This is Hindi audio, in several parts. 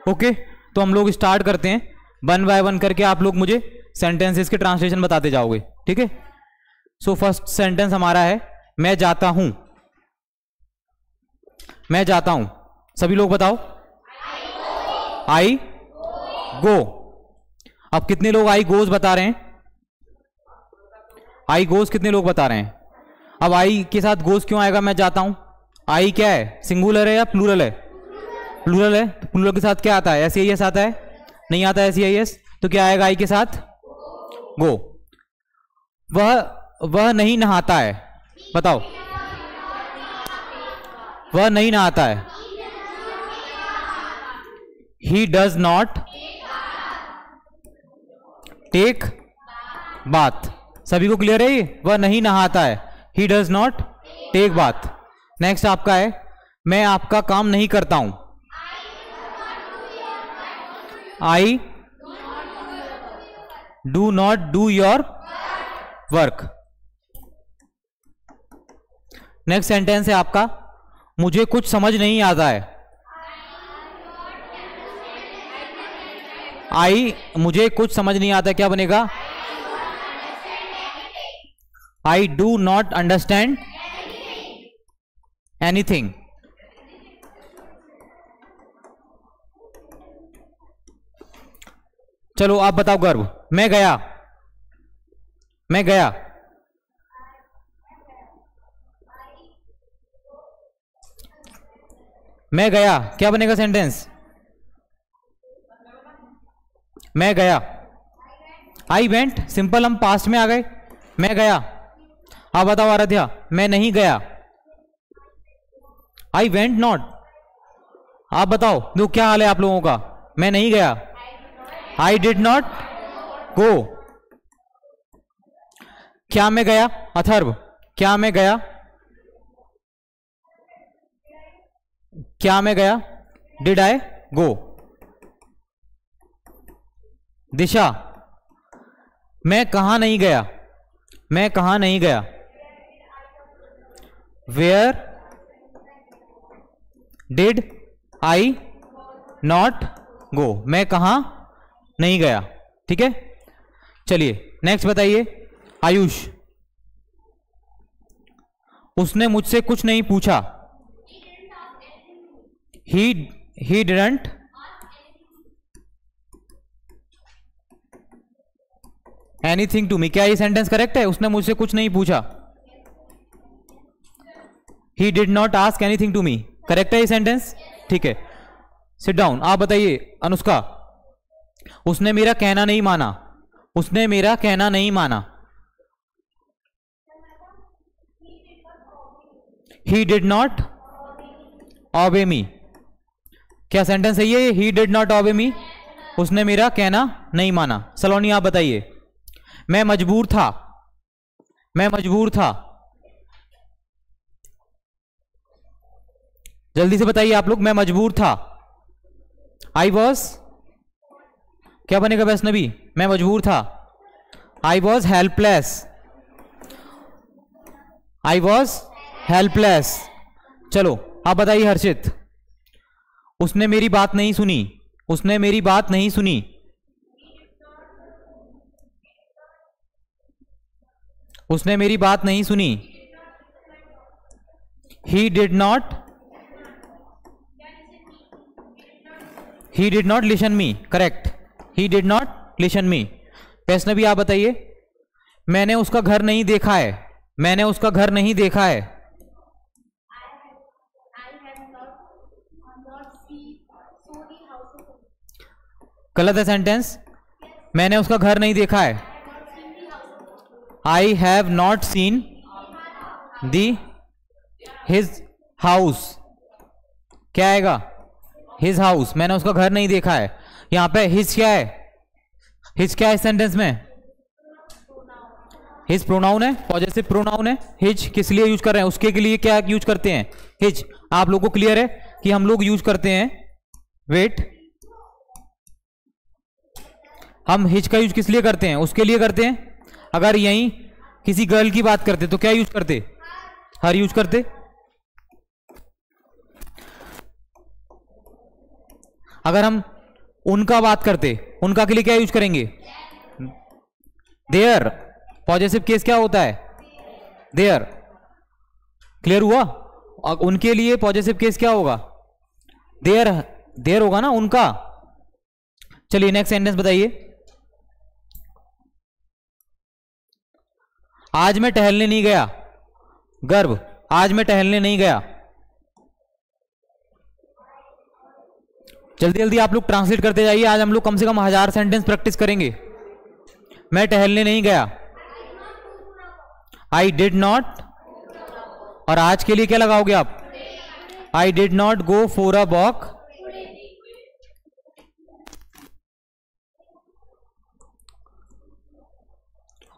ओके, तो हम लोग स्टार्ट करते हैं, वन बाय वन करके आप लोग मुझे सेंटेंसेस के ट्रांसलेशन बताते जाओगे, ठीक है। सो फर्स्ट सेंटेंस हमारा है मैं जाता हूं। मैं जाता हूं, सभी लोग बताओ। आई गो। अब कितने लोग आई गोज बता रहे हैं? आई गोज कितने लोग बता रहे हैं? अब आई के साथ गोज क्यों आएगा? मैं जाता हूं, आई क्या है, सिंगुलर है या प्लूरल है? प्लूरल है, तो प्लूरल के साथ क्या आता है? SEIS आता है? नहीं आता है SEIS, तो क्या आएगा आई के साथ? गो। वह नहीं नहाता है, बताओ। वह नहीं नहाता है। He does not take bath. सभी को क्लियर है ये? वह नहीं नहाता है, he does not take bath. Next आपका है मैं आपका काम नहीं करता हूं। I do not do your work. Next sentence है आपका मुझे कुछ समझ नहीं आता है। आई मुझे कुछ समझ नहीं आता, क्या बनेगा? आई डू नॉट अंडरस्टैंड एनीथिंग। चलो आप बताओ गर्व। मैं गया। मैं गया। मैं गया क्या बनेगा सेंटेंस? मैं गया। आई वेंट, सिंपल, हम पास्ट में आ गए। मैं गया। आप बताओ आराध्या। मैं नहीं गया। I went not. आप बताओ दो, क्या हाल है आप लोगों का? मैं नहीं गया। आई डिड नॉट गो। क्या मैं गया? अथर्व, क्या मैं गया? क्या मैं गया? डिड आई गो। दिशा, मैं कहां नहीं गया? मैं कहां नहीं गया? Where did I not go. मैं कहां नहीं गया, ठीक है। चलिए नेक्स्ट बताइए। आयुष, उसने मुझसे कुछ नहीं पूछा। He didn't anything to me. क्या ये सेंटेंस करेक्ट है? उसने मुझसे कुछ नहीं पूछा। He did not ask anything to me. Correct है ये सेंटेंस? ठीक है, सिट डाउन। आप बताइए अनुष्का, उसने मेरा कहना नहीं माना। उसने मेरा कहना नहीं माना। ही डिड नॉट ऑबे मी। क्या सेंटेंस सही है ये? ही डिड नॉट ऑबे मी, उसने मेरा कहना नहीं माना। सलोनी आप बताइए। मैं मजबूर था। मैं मजबूर था। जल्दी से बताइए आप लोग। मैं मजबूर था। आई वॉज, क्या बनेगा वैष्णवी? मैं मजबूर था। I was helpless. I was helpless. चलो आप बताइए हर्षित। उसने मेरी बात नहीं सुनी। उसने मेरी बात नहीं सुनी। उसने मेरी बात नहीं सुनी। ही did not listen me. Correct, he did not listen मी। वैष्णवी आप बताइए। मैंने उसका घर नहीं देखा है। मैंने उसका घर नहीं देखा है। गलत है सेंटेंस। मैंने उसका घर नहीं देखा है। I have not seen his house. क्या आएगा? His house. मैंने उसका घर नहीं देखा है। यहां पे हिज क्या है? हिज क्या है सेंटेंस में? हिज प्रोनाउन है, पॉजिटिव प्रोनाउन है। हिज किस लिए यूज कर रहे हैं? उसके के लिए क्या यूज करते हैं? हिज। आप लोगों को क्लियर है कि हम लोग यूज करते हैं, वेट, हम हिज का यूज किस लिए करते हैं? उसके लिए करते हैं। अगर यहीं किसी गर्ल की बात करते तो क्या यूज करते? हर यूज करते। अगर हम उनका बात करते, उनका के लिए क्या यूज करेंगे? देयर। पॉजिटिव केस क्या होता है? देयर। क्लियर हुआ? और उनके लिए पॉजिटिव केस क्या होगा? देयर। देयर होगा ना उनका। चलिए नेक्स्ट सेंटेंस बताइए। आज मैं टहलने नहीं गया। गर्भ, आज मैं टहलने नहीं गया। जल्दी जल्दी आप लोग ट्रांसलेट करते जाइए। आज हम लोग कम से कम 1000 सेंटेंस प्रैक्टिस करेंगे। मैं टहलने नहीं गया, आई डिड नॉट। और आज के लिए क्या लगाओगे आप? आई did not go for a walk.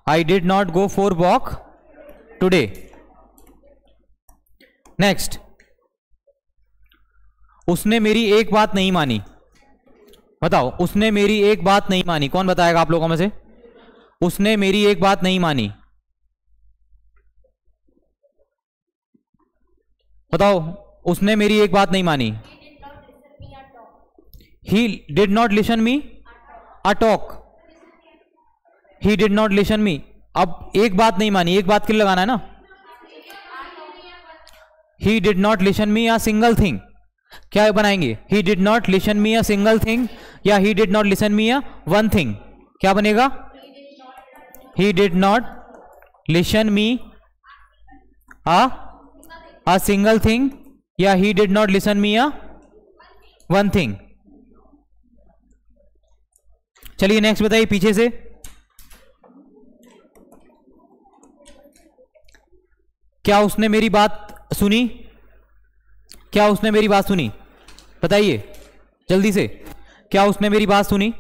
I did not go for walk today. Next, उसने मेरी एक बात नहीं मानी। बताओ, उसने मेरी एक बात नहीं मानी। कौन बताएगा आप लोगों में से? उसने मेरी एक बात नहीं मानी। बताओ, उसने मेरी एक बात नहीं मानी। ही did not listen me a talk. He did not listen मी। अब एक बात नहीं मानी, एक बात के लिए लगाना है ना। He did not listen me a single thing. क्या बनाएंगे? He did not listen me a single thing या he did not listen me a one thing. क्या बनेगा? He did not listen me a single thing या he did not listen me a one thing. चलिए नेक्स्ट बताइए पीछे से। क्या उसने मेरी बात सुनी? क्या उसने मेरी बात सुनी? बताइए जल्दी से, क्या उसने मेरी बात सुनी?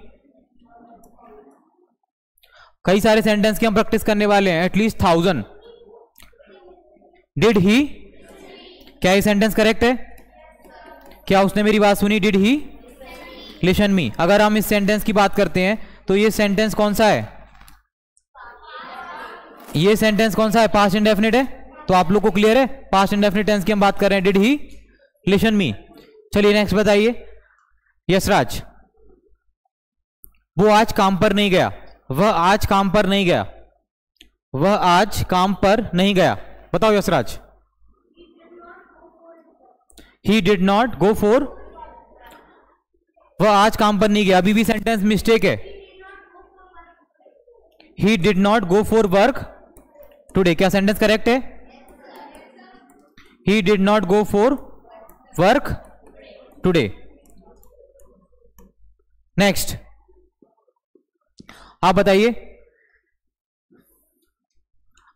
कई सारे सेंटेंस की हम प्रैक्टिस करने वाले हैं, एटलीस्ट 1000। डिड ही, क्या ये सेंटेंस करेक्ट है? क्या उसने मेरी बात सुनी? Did he listen me. अगर हम इस सेंटेंस की बात करते हैं तो ये सेंटेंस कौन सा है? ये सेंटेंस कौन सा है? पास्ट इंडेफिनिट है। तो आप लोग को क्लियर है? पास्ट इंडेफिनिट टेंस की हम बात कर रहे हैं। Did he listen me. चलिए नेक्स्ट बताइए। यशराज, वो आज काम पर नहीं गया। वह आज काम पर नहीं गया। वह आज काम पर नहीं गया। बताओ Yashraj. He did not go for. वह आज काम पर नहीं गया, अभी भी सेंटेंस मिस्टेक है। ही did not go for work today. क्या सेंटेंस करेक्ट है? ही did not go for work today. Next आप बताइए।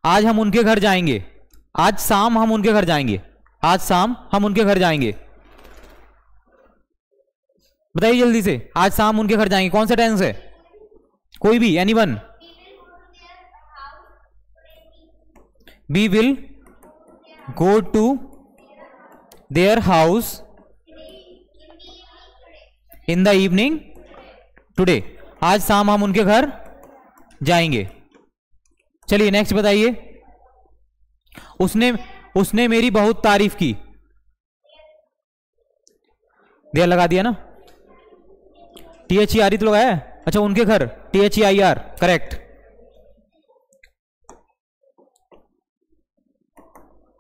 आज हम उनके घर जाएंगे। आज शाम हम उनके घर जाएंगे। आज शाम हम उनके घर जाएंगे। बताइए जल्दी से। आज शाम उनके घर जाएंगे, कौन सा टेंस है? कोई भी, anyone. We will go to their house in the evening today. आज शाम हम उनके घर जाएंगे। चलिए नेक्स्ट बताइए। उसने मेरी बहुत तारीफ की। देयर लगा दिया ना। THER तो लगाया। अच्छा, उनके घर THEIR करेक्ट।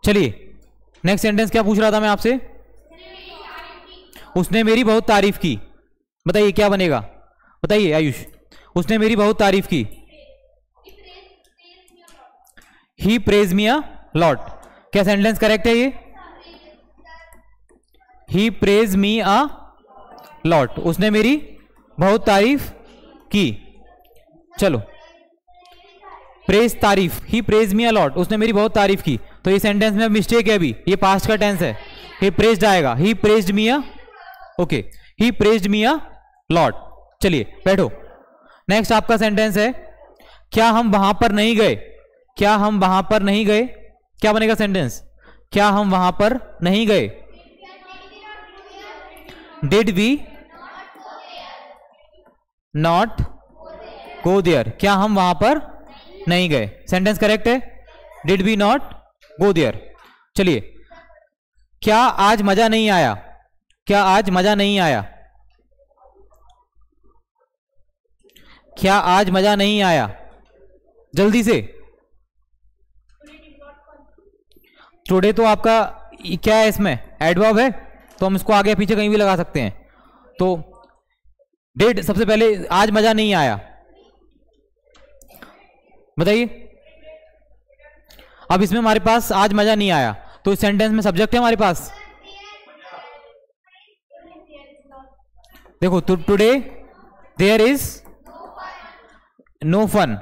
चलिए नेक्स्ट सेंटेंस क्या पूछ रहा था मैं आपसे? उसने मेरी बहुत तारीफ की। बताइए क्या बनेगा? बताइए आयुष। उसने मेरी बहुत तारीफ की। ही प्रेज मी अ लॉट। क्या सेंटेंस करेक्ट है ये? ही प्रेज मी अ लॉट। उसने मेरी बहुत तारीफ की। चलो, प्रेज तारीफ। ही प्रेज मी अ लॉट। उसने मेरी बहुत तारीफ की। तो ये सेंटेंस में मिस्टेक है, अभी ये पास्ट का टेंस है। ही प्रेज्ड आएगा। He praised me a, okay, he praised me a lot. चलिए बैठो। नेक्स्ट आपका सेंटेंस है, क्या हम वहां पर नहीं गए। क्या हम वहां पर नहीं गए। क्या बनेगा सेंटेंस? क्या हम वहां पर नहीं गए। Did we not go there. क्या हम वहां पर नहीं गए। सेंटेंस करेक्ट है। Did we not go there. चलिए, क्या आज मजा नहीं आया। क्या आज मजा नहीं आया। क्या आज मजा नहीं आया? जल्दी से। टुडे तो आपका क्या है, इसमें एडवर्ब है, तो हम इसको आगे पीछे कहीं भी लगा सकते हैं। तो डिड, सबसे पहले आज मजा नहीं आया, बताइए। अब इसमें हमारे पास आज मजा नहीं आया, तो इस सेंटेंस में सब्जेक्ट है हमारे पास। देखो, today there is no fun.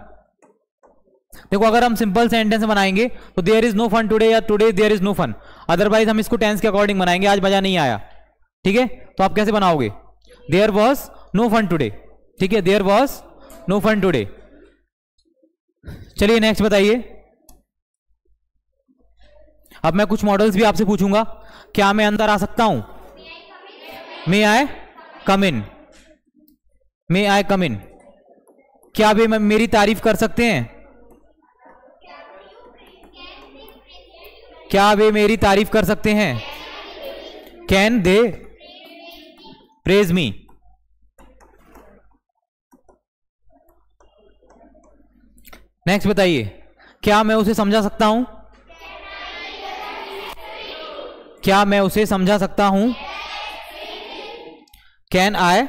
देखो, अगर हम सिंपल सेंटेंस बनाएंगे तो there is no fun today, या today there is no fun. Otherwise हम इसको टेंस के अकॉर्डिंग बनाएंगे, आज मजा नहीं आया। ठीक है, तो आप कैसे बनाओगे? There was no fun today. ठीक है, there was no fun today. चलिए नेक्स्ट बताइए। अब मैं कुछ मॉडल्स भी आपसे पूछूंगा। क्या मैं अंदर आ सकता हूं? मे आई कम इन। मे आई कम इन। क्या वे मेरी तारीफ कर सकते हैं? क्या वे मेरी तारीफ कर सकते हैं? Can they praise me. Next बताइए। क्या मैं उसे समझा सकता हूं? क्या मैं उसे समझा सकता हूं? Can I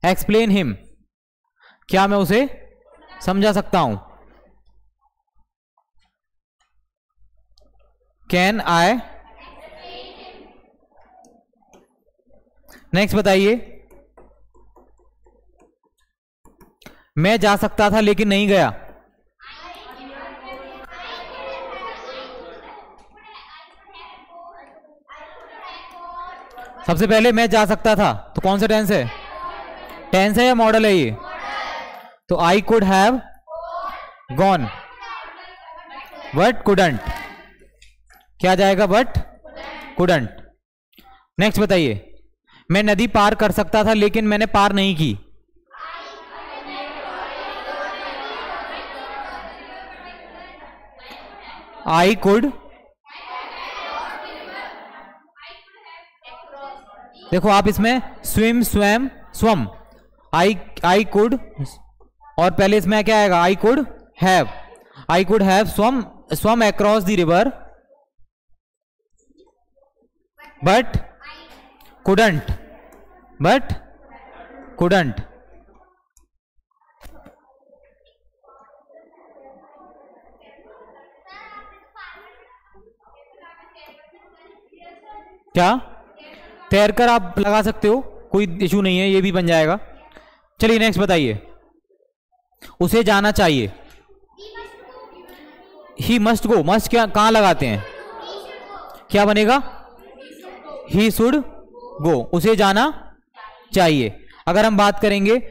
explain him. क्या मैं उसे समझा सकता हूं? Can I. नेक्स्ट बताइए। मैं जा सकता था लेकिन नहीं गया। सबसे पहले मैं जा सकता था, तो कौन सा टेंस है? टेंस है या मॉडल है ये? तो आई could have gone but couldn't. क्या जाएगा? But couldn't. नेक्स्ट बताइए। मैं नदी पार कर सकता था लेकिन मैंने पार नहीं की। I could. देखो, आप इसमें swim, swam, swum, I could, और पहले इसमें क्या आएगा? I could have. I could have swum, swum across the river but couldn't. But couldn't. क्या? तैरकर आप लगा सकते हो, कोई इशू नहीं है, ये भी बन जाएगा। चलिए नेक्स्ट बताइए। उसे जाना चाहिए। He must go. मस्ट क्या कहां लगाते हैं? क्या बनेगा? He should go. उसे जाना चाहिए। अगर हम बात करेंगे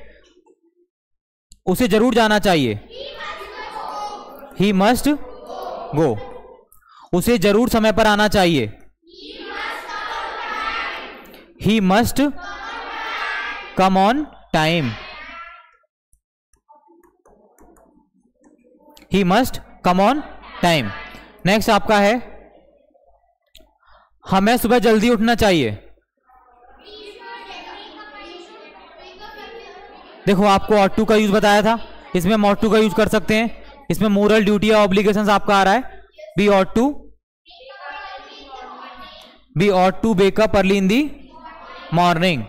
उसे जरूर जाना चाहिए, ही मस्ट गो। उसे जरूर समय पर आना चाहिए, he must come on time. He must come on time. Next आपका है, हमें सुबह जल्दी उठना चाहिए। देखो, आपको ऑट टू का यूज बताया था, इसमें मॉट टू का यूज कर सकते हैं। इसमें मोरल ड्यूटी या ऑब्लिगेशंस आपका आ रहा है। Be ought to wake up early in the morning.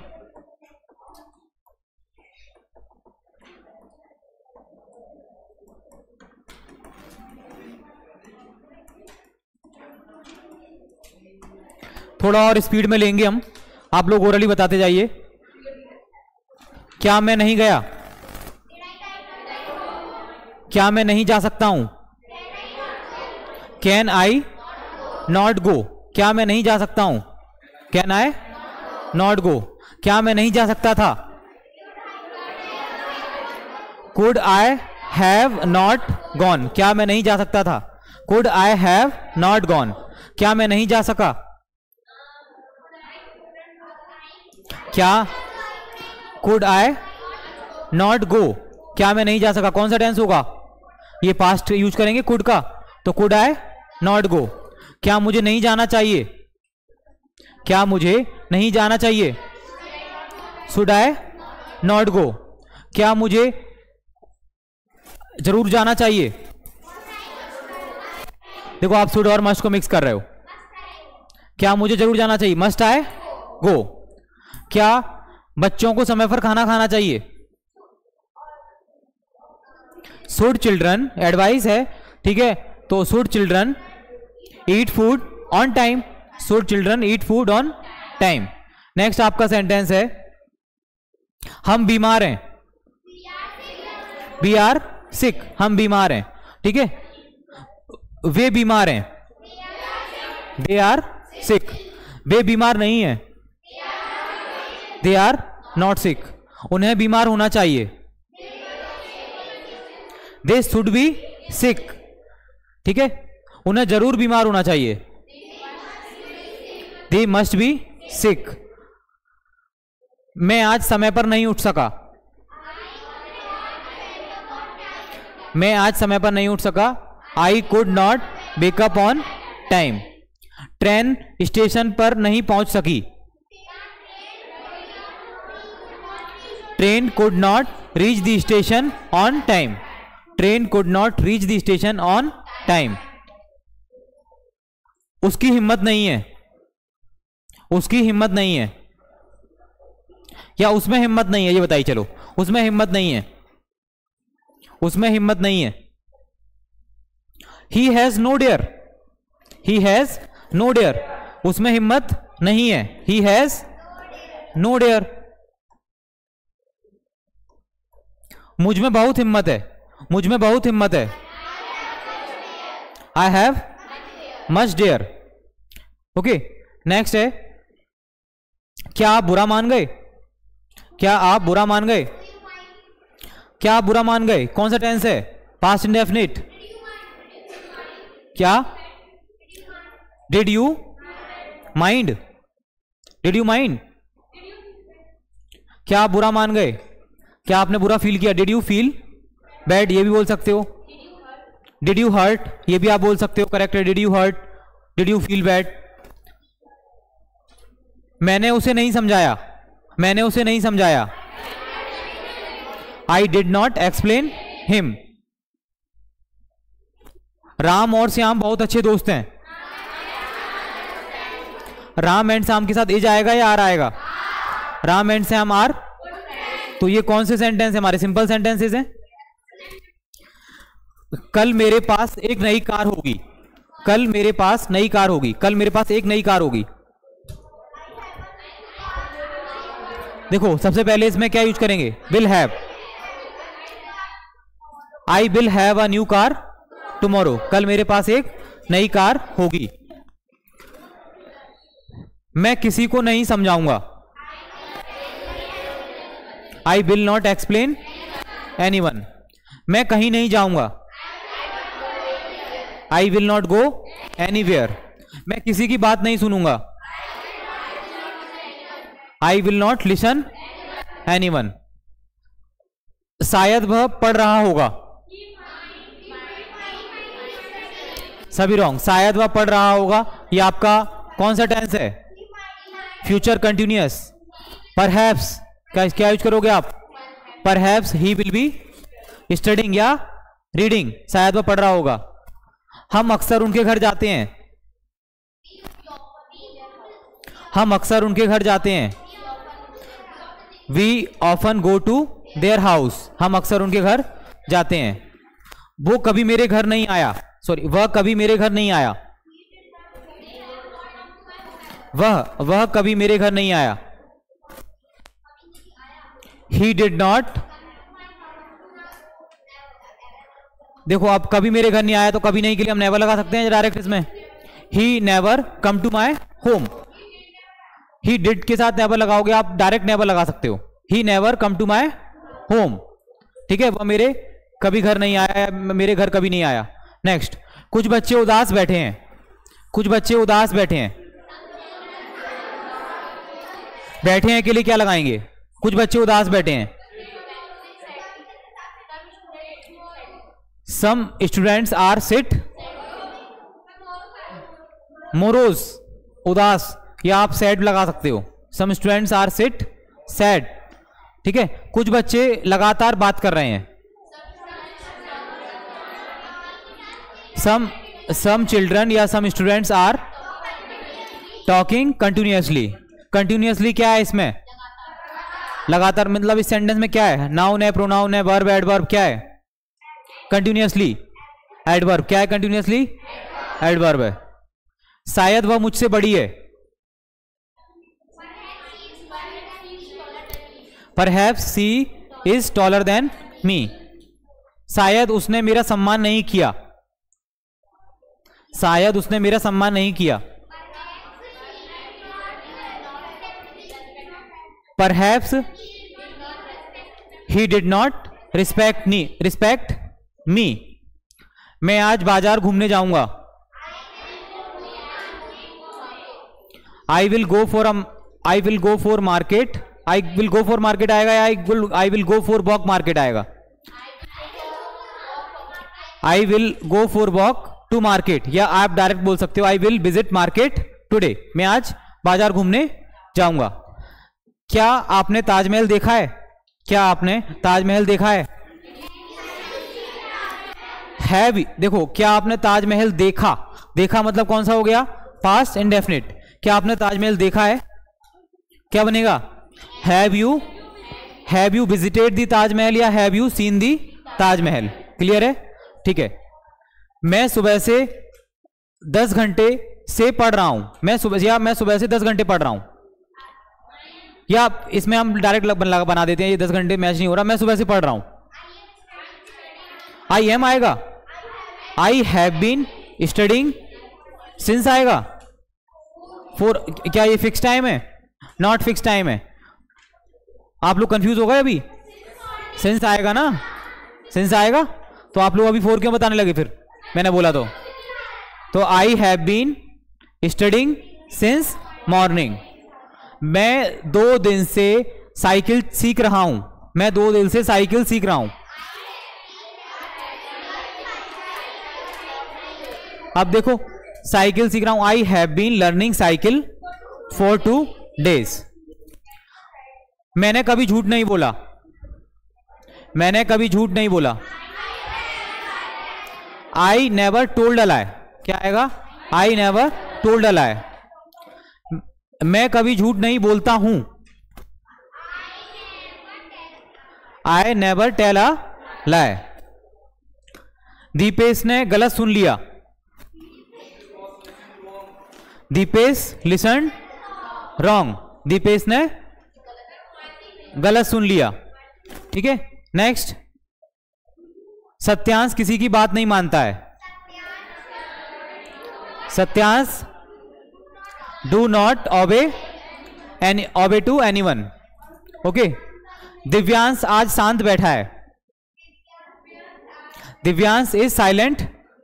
थोड़ा और स्पीड में लेंगे हम, आप लोग ओरली बताते जाइए। क्या मैं नहीं गया? क्या मैं नहीं जा सकता हूं? कैन आई नॉट गो। क्या मैं नहीं जा सकता हूं? कैन आई नॉट गो। क्या मैं नहीं जा सकता था? Could I have not gone. क्या मैं नहीं जा सकता था? Could I have not gone. क्या मैं नहीं जा सका? क्या? कुड आई नॉट गो। क्या मैं नहीं जा सका? कौन सा टेंस होगा? ये पास्ट यूज करेंगे कुड का, तो कुड आई नॉट गो। क्या मुझे नहीं जाना चाहिए? क्या मुझे नहीं जाना चाहिए? शुड आई नॉट गो। क्या मुझे जरूर जाना चाहिए? देखो आप शुड और मस्ट को मिक्स कर रहे हो। क्या मुझे जरूर जाना चाहिए, मस्ट आई गो। क्या बच्चों को समय पर खाना खाना चाहिए? शुड चिल्ड्रन एडवाइस है, ठीक है, तो should children eat food on time. Should children eat food on time. Next आपका सेंटेंस है, हम बीमार हैं, वी आर सिक, हम बीमार हैं, ठीक है। वे बीमार हैं, दे आर सिक। वे बीमार नहीं है, दे आर नॉट सिक। उन्हें बीमार होना चाहिए, दे शुड बी सिक, ठीक है। उन्हें जरूर बीमार होना चाहिए, दे मस्ट बी सिक। मैं आज समय पर नहीं उठ सका, मैं आज समय पर नहीं उठ सका, I could not wake up on time. Train station पर नहीं पहुंच सकी, train could not reach the station on time. Train could not reach the station on time. उसकी हिम्मत नहीं है, उसकी हिम्मत नहीं है, या उसमें हिम्मत नहीं है, ये बताइए। चलो, उसमें हिम्मत नहीं है, उसमें हिम्मत नहीं है। He has no dare, he has no dare. उसमें हिम्मत नहीं है, ही हैज नो डेयर। मुझ में बहुत हिम्मत है, मुझ में बहुत हिम्मत है, I have much dare. Okay, next है, क्या आप बुरा मान गए? क्या आप बुरा मान गए? क्या आप बुरा मान गए? कौन सा टेंस है? Past indefinite. क्या? Did you mind? Did you mind? क्या आप बुरा मान गए? क्या आपने बुरा फील किया? डिड यू फील बैड, ये भी बोल सकते हो। डिड यू हर्ट, ये भी आप बोल सकते हो, करेक्ट है। Did you hurt, did you feel bad. मैंने उसे नहीं समझाया, मैंने उसे नहीं समझाया, I did not explain him. Ram और श्याम बहुत अच्छे दोस्त हैं। राम एंड श्याम के साथ इज आएगा या आर आएगा? Ram and Shyam are. तो ये कौन से सेंटेंस है? हमारे सिंपल सेंटेंसेस हैं। कल मेरे पास एक नई कार होगी, कल मेरे पास नई कार होगी, कल मेरे पास एक नई कार होगी। देखो, सबसे पहले इसमें क्या यूज करेंगे? Will have. I will have a new car tomorrow. कल मेरे पास एक नई कार होगी। मैं किसी को नहीं समझाऊंगा, आई विल नॉट एक्सप्लेन एनीवन। मैं कहीं नहीं जाऊंगा, आई विल नॉट गो एनीवेयर। मैं किसी की बात नहीं सुनूंगा, आई विल नॉट लिसन एनीवन। शायद वह पढ़ रहा होगा, सभी रॉन्ग। शायद वह पढ़ रहा होगा, ये आपका कौन सा टेंस है? Future continuous. परहैप्स, क्या यूज करोगे आप? Perhaps he will be studying या रीडिंग। शायद वह पढ़ रहा होगा। हम अक्सर उनके घर जाते हैं, हम अक्सर उनके घर जाते हैं। We often go to their house. हम अक्सर उनके घर जाते हैं। वो कभी मेरे घर नहीं आया, सॉरी, वह कभी मेरे घर नहीं आया। वह कभी मेरे घर नहीं आया। ही डिड नॉट। देखो, आप कभी मेरे घर नहीं आया, तो कभी नहीं के लिए हम नेवर लगा सकते हैं डायरेक्ट इसमें। He never come to my home. He did के साथ नेवर लगाओगे, आप डायरेक्ट नेवर लगा सकते हो। He never come to my home, ठीक है। वह मेरे कभी घर नहीं आया, मेरे घर कभी नहीं आया। नेक्स्ट, कुछ बच्चे उदास बैठे हैं, कुछ बच्चे उदास बैठे हैं। बैठे हैं के लिए क्या लगाएंगे? कुछ बच्चे उदास बैठे हैं। Some students are sit morose, उदास, या आप सैड लगा सकते हो। Some students are sit sad. ठीक है, कुछ बच्चे लगातार बात कर रहे हैं। सम चिल्ड्रन या some students are talking continuously. Continuously क्या है इसमें? लगातार। मतलब इस सेंटेंस में क्या है? नाउन है, प्रोनाउन है, वर्ब, एडवर्ब, क्या है? Continuously adverb. क्या है? कंटिन्यूअसली एडवर्ब है। शायद वह मुझसे बड़ी है। Perhaps she is taller than me। शायद उसने मेरा सम्मान नहीं किया। शायद उसने मेरा सम्मान नहीं किया। Perhaps he did not respect me। मैं आज बाजार घूमने जाऊंगा। I will go for market। I will go for market आएगा या I will go for walk market आएगा? I will go for walk to market। या आप डायरेक्ट बोल सकते हो I will visit market today। मैं आज बाजार घूमने जाऊंगा। क्या आपने ताजमहल देखा है? क्या आपने ताजमहल देखा है? देखो, क्या आपने ताजमहल देखा? देखा मतलब कौन सा हो गया? Past indefinite. क्या आपने ताजमहल देखा है? क्या बनेगा? हैव यू विजिटेड दी ताजमहल या have you scene the Taj Mahal? Clear है? ठीक है। मैं सुबह से 10 घंटे से पढ़ रहा हूं। मैं सुबह से 10 घंटे पढ़ रहा हूं। या इसमें हम डायरेक्ट बना देते हैं, ये 10 घंटे मैच नहीं हो रहा, मैं सुबह से पढ़ रहा हूं। आई एम आएगा। I have been studying since आएगा। क्या ये फिक्स टाइम है? नॉट फिक्स टाइम है। आप लोग कंफ्यूज हो गए अभी? सिंस आएगा ना? सिंस आएगा तो आप लोग अभी 4 क्यों बताने लगे फिर मैंने बोला तो I have been studying since morning. मैं 2 दिन से साइकिल सीख रहा हूं। मैं 2 दिन से साइकिल सीख रहा हूं। अब देखो, साइकिल सीख रहा हूं। I have been learning cycle for 2 days। मैंने कभी झूठ नहीं बोला। मैंने कभी झूठ नहीं बोला। आई नेवर टोल्ड अ लाई। क्या आएगा? आई नेवर टोल्ड अ लाई। मैं कभी झूठ नहीं बोलता हूं। आई नेवर टेल अ लाई। दीपेश ने गलत सुन लिया। Dipesh listen wrong. दीपेश ने गलत सुन लिया। ठीक है, नेक्स्ट। सत्यांश किसी की बात नहीं मानता है। Satyansh do not obey to anyone. Okay. Divyansh आज शांत बैठा है। दिव्यांश इज साइलेंट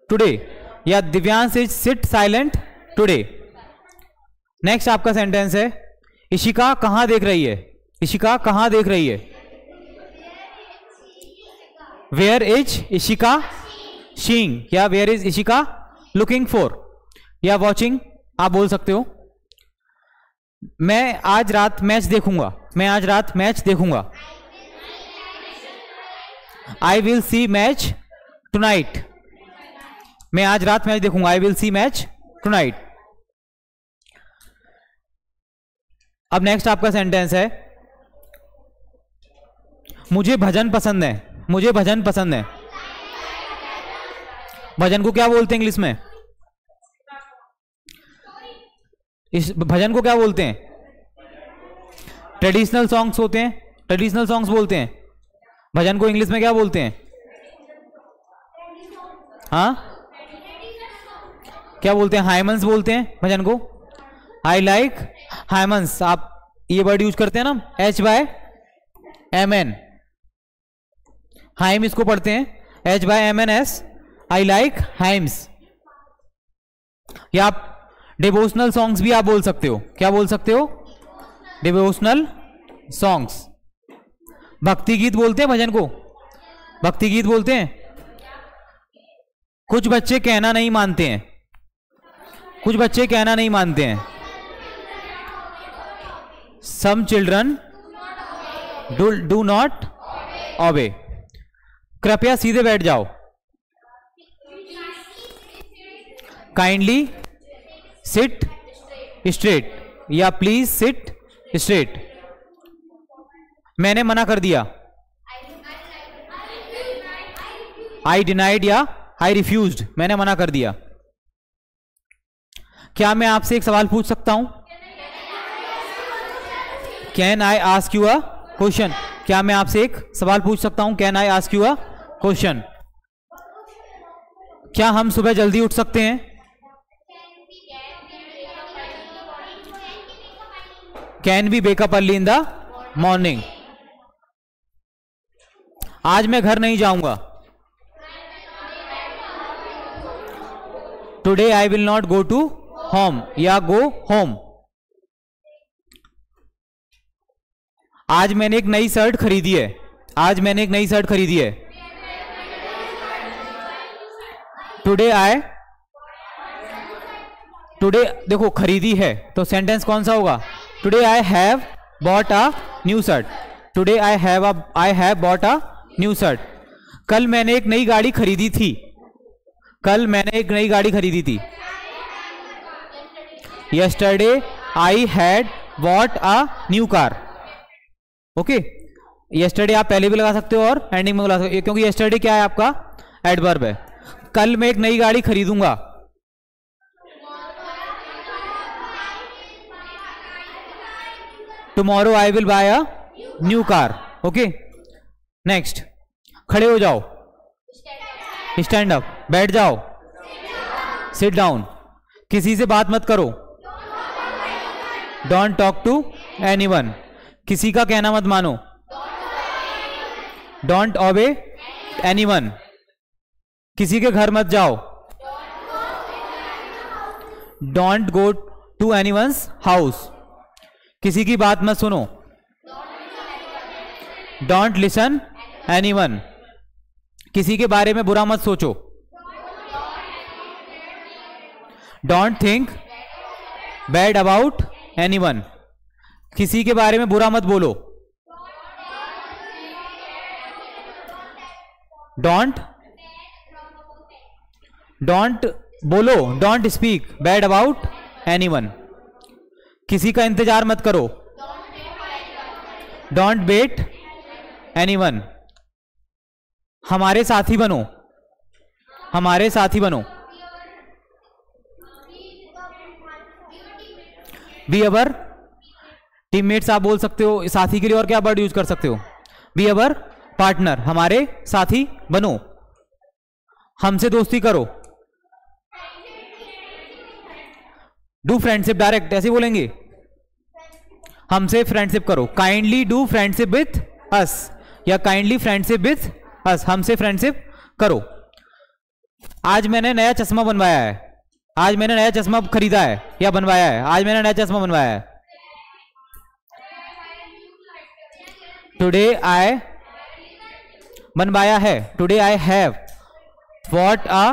टुडे या Divyansh is sit silent today. Next आपका सेंटेंस है, इशिका कहां देख रही है? इशिका कहां देख रही है? वेयर इज इशिका शीइंग या where is Ishika looking for या वॉचिंग आप बोल सकते हो। मैं आज रात मैच देखूंगा। मैं आज रात मैच देखूंगा। I will see match tonight. मैं आज रात मैच देखूंगा। I will see match tonight. अब नेक्स्ट आपका सेंटेंस है, मुझे भजन पसंद है। मुझे भजन पसंद है। भजन को क्या बोलते हैं इंग्लिश में? इस भजन को क्या बोलते हैं? ट्रेडिशनल सॉन्ग्स होते हैं। ट्रेडिशनल सॉन्ग्स बोलते हैं। भजन को इंग्लिश में क्या बोलते हैं? हाँ, क्या बोलते हैं? हाइमन्स बोलते हैं भजन को। I like हाइमन्स। आप ये वर्ड यूज करते हैं ना, HYMN। हाइम इसको पढ़ते हैं HYMNS। I like hymns. या आप डिवोशनल सॉन्ग्स भी आप बोल सकते हो। क्या बोल सकते हो? Devotional songs. भक्ति गीत बोलते हैं भजन को। भक्ति गीत बोलते हैं। कुछ बच्चे कहना नहीं मानते हैं। कुछ बच्चे कहना नहीं मानते हैं। Some children do not obey. कृपया सीधे बैठ जाओ। काइंडली सिट स्ट्रेट या प्लीज सिट स्ट्रेट। मैंने मना कर दिया। आई डिनाइड या आई रिफ्यूज्ड, मैंने मना कर दिया। क्या मैं आपसे एक सवाल पूछ सकता हूं? Can I ask you a question? क्या मैं आपसे एक सवाल पूछ सकता हूं? Can I ask you a question? क्या हम सुबह जल्दी उठ सकते हैं? Can we wake up early in the morning? आज मैं घर नहीं जाऊंगा। Today I will not go to home या गो होम। आज मैंने एक नई शर्ट खरीदी है। आज मैंने एक नई शर्ट खरीदी है। टुडे देखो खरीदी है तो सेंटेंस कौन सा होगा? Today I have bought a new shirt. Today I have bought a new shirt. कल मैंने एक नई गाड़ी खरीदी थी। कल मैंने एक नई गाड़ी खरीदी थी। Yesterday I had bought a new car. Okay, yesterday आप पहले भी लगा सकते हो और एंडिंग में लगा सकते हो, क्योंकि यस्टरडे क्या है आपका? एडवर्ब है। कल मैं एक नई गाड़ी खरीदूंगा। Tomorrow I will buy a new car. Okay, next, खड़े हो जाओ। Stand up. बैठ जाओ। Sit down. किसी से बात मत करो। Don't talk to anyone. किसी का कहना मत मानो। डोंट ओबे एनीवन। किसी के घर मत जाओ। Don't go to anyone's house. किसी की बात मत सुनो। Don't listen anyone. किसी के बारे में बुरा मत सोचो। Don't think bad about anyone. किसी के बारे में बुरा मत बोलो। डोंट बोलो। Don't speak bad about anyone. किसी का इंतजार मत करो। Don't wait anyone. हमारे साथी बनो। हमारे साथी बनो। बी अवर टीममेट्स आप बोल सकते हो। साथी के लिए और क्या वर्ड यूज कर सकते हो? Be our partner. हमारे साथी बनो। हमसे दोस्ती करो। डू फ्रेंडशिप, डायरेक्ट ऐसे बोलेंगे। हमसे फ्रेंडशिप करो। Kindly do friendship with us या काइंडली फ्रेंडशिप विथ अस। हमसे फ्रेंडशिप करो। आज मैंने नया चश्मा बनवाया है। आज मैंने नया चश्मा खरीदा है या बनवाया है। आज मैंने नया चश्मा बनवाया है। टुडे आई बनवाया है। Today I have bought a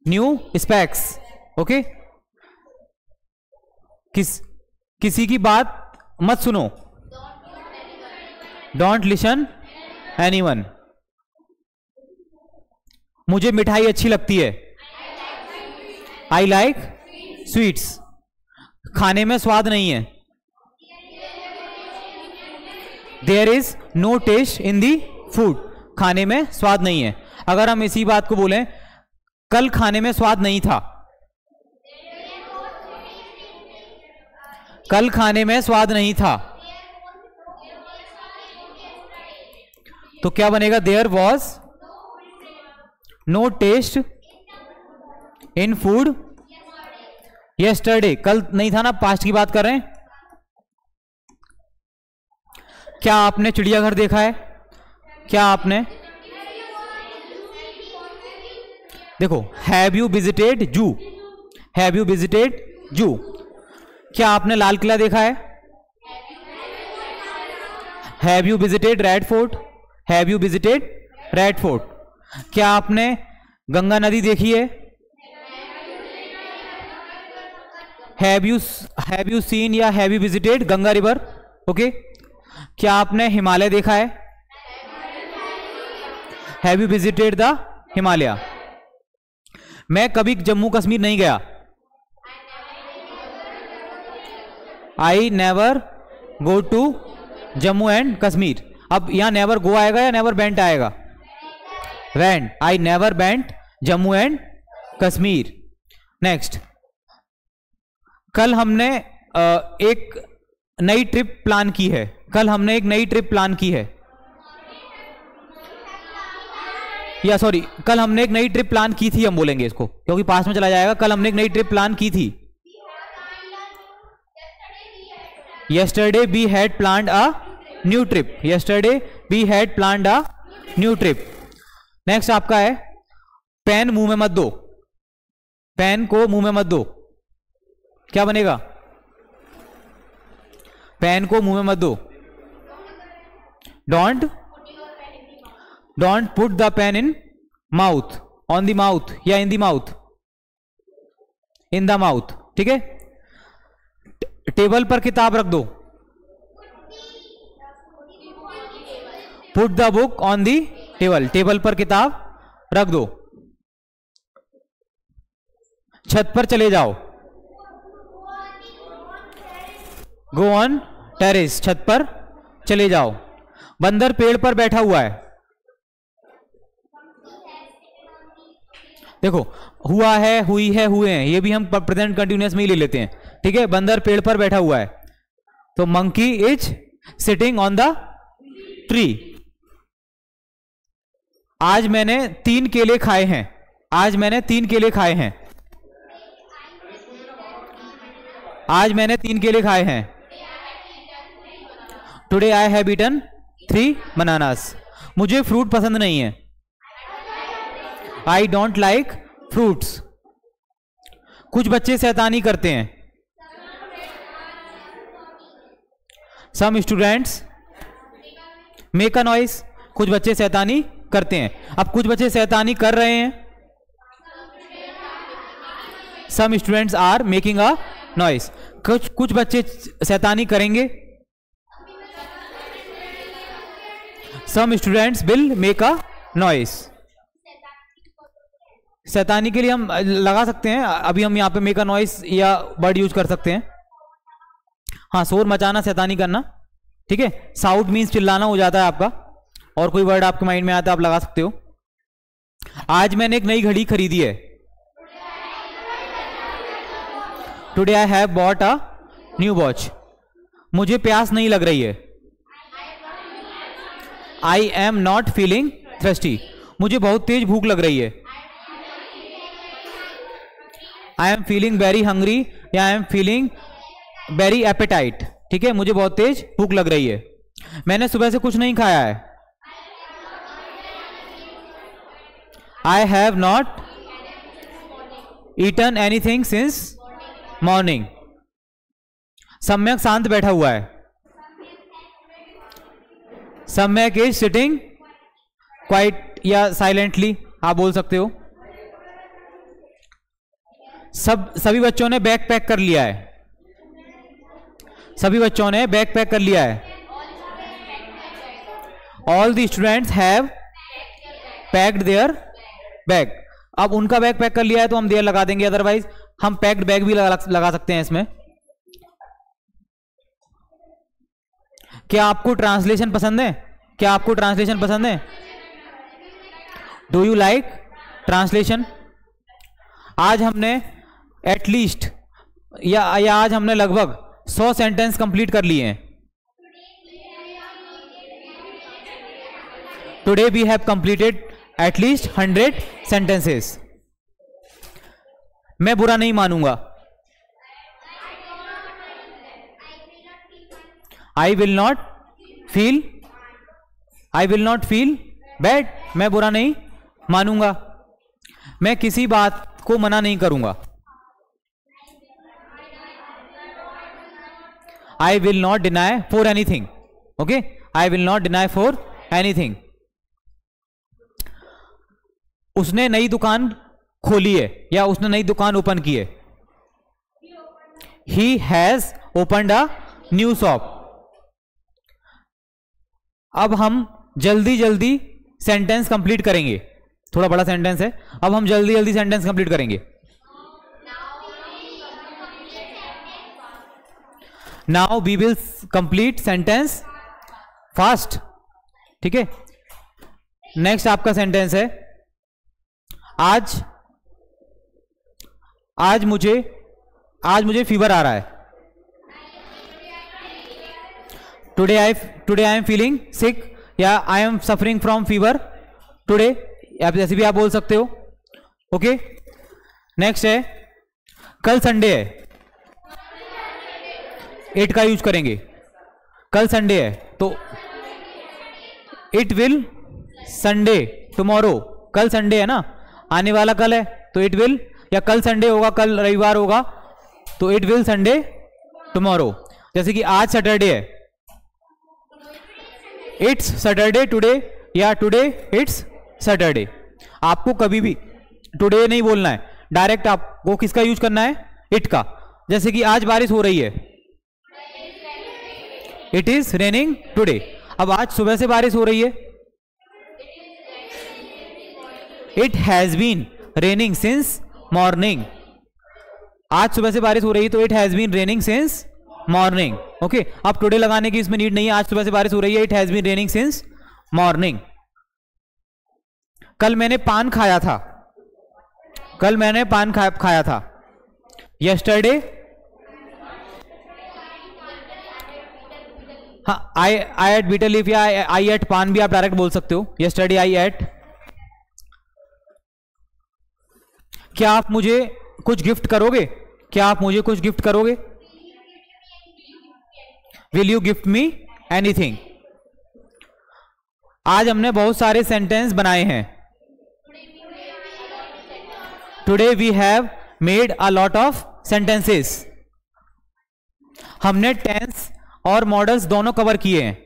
new specs. Okay, किसी की बात मत सुनो। Don't listen anyone. मुझे मिठाई अच्छी लगती है। I like sweets. खाने में स्वाद नहीं है। There is no taste in the food. खाने में स्वाद नहीं है। अगर हम इसी बात को बोलें, कल खाने में स्वाद नहीं था। कल खाने में स्वाद नहीं था, तो क्या बनेगा? There was no taste in food yesterday. कल नहीं था ना, पास्ट की बात कर रहे हैं। क्या आपने चिड़ियाघर देखा है? क्या आपने देखो, have you visited zoo? Have you visited zoo? क्या आपने लाल किला देखा है? Have you visited Red Fort? Have you visited Red Fort? क्या आपने गंगा नदी देखी है? हैव यू सीन या have you visited Ganga river? Okay, क्या आपने हिमालय देखा है? Have you visited the Himalaya? मैं कभी जम्मू कश्मीर नहीं गया। I never go to Jammu and Kashmir. अब यहां नेवर गो आएगा या नेवर बेंट आएगा? Went. I never bent Jammu and Kashmir. Next, कल हमने एक नई ट्रिप प्लान की है। कल हमने एक नई ट्रिप प्लान की है, या सॉरी, कल हमने एक नई ट्रिप प्लान की थी, हम बोलेंगे इसको क्योंकि पास में चला जाएगा। कल हमने एक नई ट्रिप प्लान की थी। Yesterday we had planned a new trip. Yesterday we had planned a new trip. Next आपका है पेन मुंह में मत दो। पेन को मुंह में मत दो, क्या बनेगा? पेन को मुंह में मत दो। Don't put the pen in mouth, on the mouth या in the mouth, in the mouth, ठीक है। टेबल पर किताब रख दो। Put the book on the table, table पर किताब रख दो। छत पर चले जाओ। गो ऑन टेरेस, छत पर चले जाओ। बंदर पेड़ पर बैठा हुआ है। देखो, हुआ है, हुई है, हुए हैं, ये भी हम प्रेजेंट कंटिन्यूअस में ही ले लेते हैं, ठीक है। बंदर पेड़ पर बैठा हुआ है, तो monkey is sitting on the tree. आज मैंने 3 केले खाए हैं। आज मैंने 3 केले खाए हैं। आज मैंने 3 केले खाए हैं। Today I have eaten 3 bananas. मुझे फ्रूट पसंद नहीं है। I don't like fruits. कुछ बच्चे शैतानी करते हैं। Some students make a noise. कुछ बच्चे शैतानी करते हैं। अब कुछ बच्चे शैतानी कर रहे हैं। Some students are making a noise. कुछ बच्चे शैतानी करेंगे। Some students will make a noise. शैतानी के लिए हम लगा सकते हैं, अभी हम यहाँ पे मेक अ नॉइस या वर्ड यूज कर सकते हैं। हाँ, शोर मचाना, शैतानी करना, ठीक है। साउट मीन्स चिल्लाना हो जाता है आपका। और कोई वर्ड आपके माइंड में आता है आप लगा सकते हो। आज मैंने एक नई घड़ी खरीदी है। Today I have bought a new watch. मुझे प्यास नहीं लग रही है। I am not feeling thirsty. मुझे बहुत तेज भूख लग रही है। I am feeling very hungry या I am feeling very appetite, ठीक है। मुझे बहुत तेज भूख लग रही है। मैंने सुबह से कुछ नहीं खाया है। I have not eaten anything since morning. Samyak शांत बैठा हुआ है। सम्यक इज सिटिंग क्वाइट या साइलेंटली, आप बोल सकते हो। सभी बच्चों ने बैग पैक कर लिया है। सभी बच्चों ने बैग पैक कर लिया है। All the students have packed their bag. अब उनका बैग पैक कर लिया है तो हम देयर लगा देंगे, अदरवाइज हम पैक्ड बैग भी लगा सकते हैं इसमें। क्या आपको ट्रांसलेशन पसंद है? क्या आपको ट्रांसलेशन पसंद है? Do you like translation? आज हमने एटलीस्ट या आज हमने लगभग 100 सेंटेंस कंप्लीट कर लिए हैं। Today we have completed at least 100 sentences. मैं बुरा नहीं मानूंगा। I will not feel bad. मैं बुरा नहीं मानूंगा। मैं किसी बात को मना नहीं करूंगा। आई will not deny for anything. Okay, I will not deny for anything. उसने नई दुकान खोली है या उसने नई दुकान ओपन की है। He has opened a new shop. अब हम जल्दी जल्दी सेंटेंस कंप्लीट करेंगे, थोड़ा बड़ा सेंटेंस है, अब हम जल्दी जल्दी सेंटेंस कंप्लीट करेंगे। Now we will complete sentence fast, ठीक है। नेक्स्ट आपका सेंटेंस है, आज मुझे फीवर आ रहा है। Today I am feeling sick, या I am suffering from fever today, आप जैसे भी आप बोल सकते हो, ओके। नेक्स्ट है, कल संडे है, इट का यूज करेंगे। कल संडे है तो इट विल संडे टुमारो, कल संडे है ना, आने वाला कल है तो इट विल, या कल संडे होगा, कल रविवार होगा तो इट विल संडे टुमारो। जैसे कि आज सैटरडे है, इट्स सैटरडे टुडे, या टुडे इट्स सैटरडे। आपको कभी भी टुडे नहीं बोलना है, डायरेक्ट आपको किसका यूज करना है, इट का। जैसे कि आज बारिश हो रही है, इट इज रेनिंग टुडे। अब आज सुबह से बारिश हो रही है, it has been raining since morning. आज सुबह से बारिश हो रही है तो it has been raining since morning, okay. अब टुडे लगाने की इसमें नीड नहीं है, आज सुबह से बारिश हो रही है, it has been raining since morning. कल मैंने पान खाया था, कल मैंने पान खाया था। यस्टरडे, हाँ, आई एट बीटर लीफ, या आई एट पान भी आप डायरेक्ट बोल सकते हो। Yesterday I ate. क्या आप मुझे कुछ गिफ्ट करोगे, क्या आप मुझे कुछ गिफ्ट करोगे, will you gift me anything. आज हमने बहुत सारे सेंटेंस बनाए हैं। Today we have made a lot of sentences. हमने टेंस और मॉडल्स दोनों कवर किए हैं।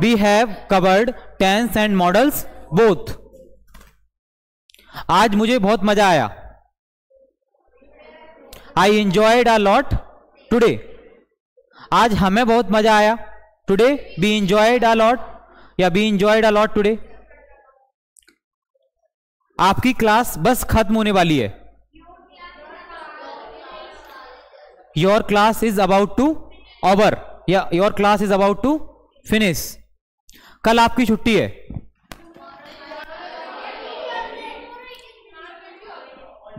We have covered tense and models both. आज मुझे बहुत मजा आया, I enjoyed a lot today. आज हमें बहुत मजा आया, today we enjoyed a lot, या we enjoyed a lot today. आपकी क्लास बस खत्म होने वाली है, your class is about to over, या your class is about to finish. कल आपकी छुट्टी है,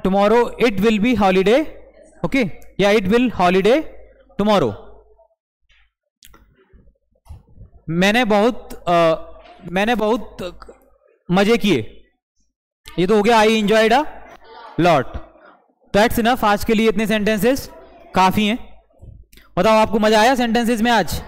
tomorrow it will be holiday, okay, या इट विल हॉलीडे टुमारो। मैंने बहुत मजे किए, ये तो हो गया I enjoyed a lot. That's enough, आज के लिए इतने सेंटेंसेस काफी हैं। बताओ आपको मजा आया सेंटेंसेस में आज?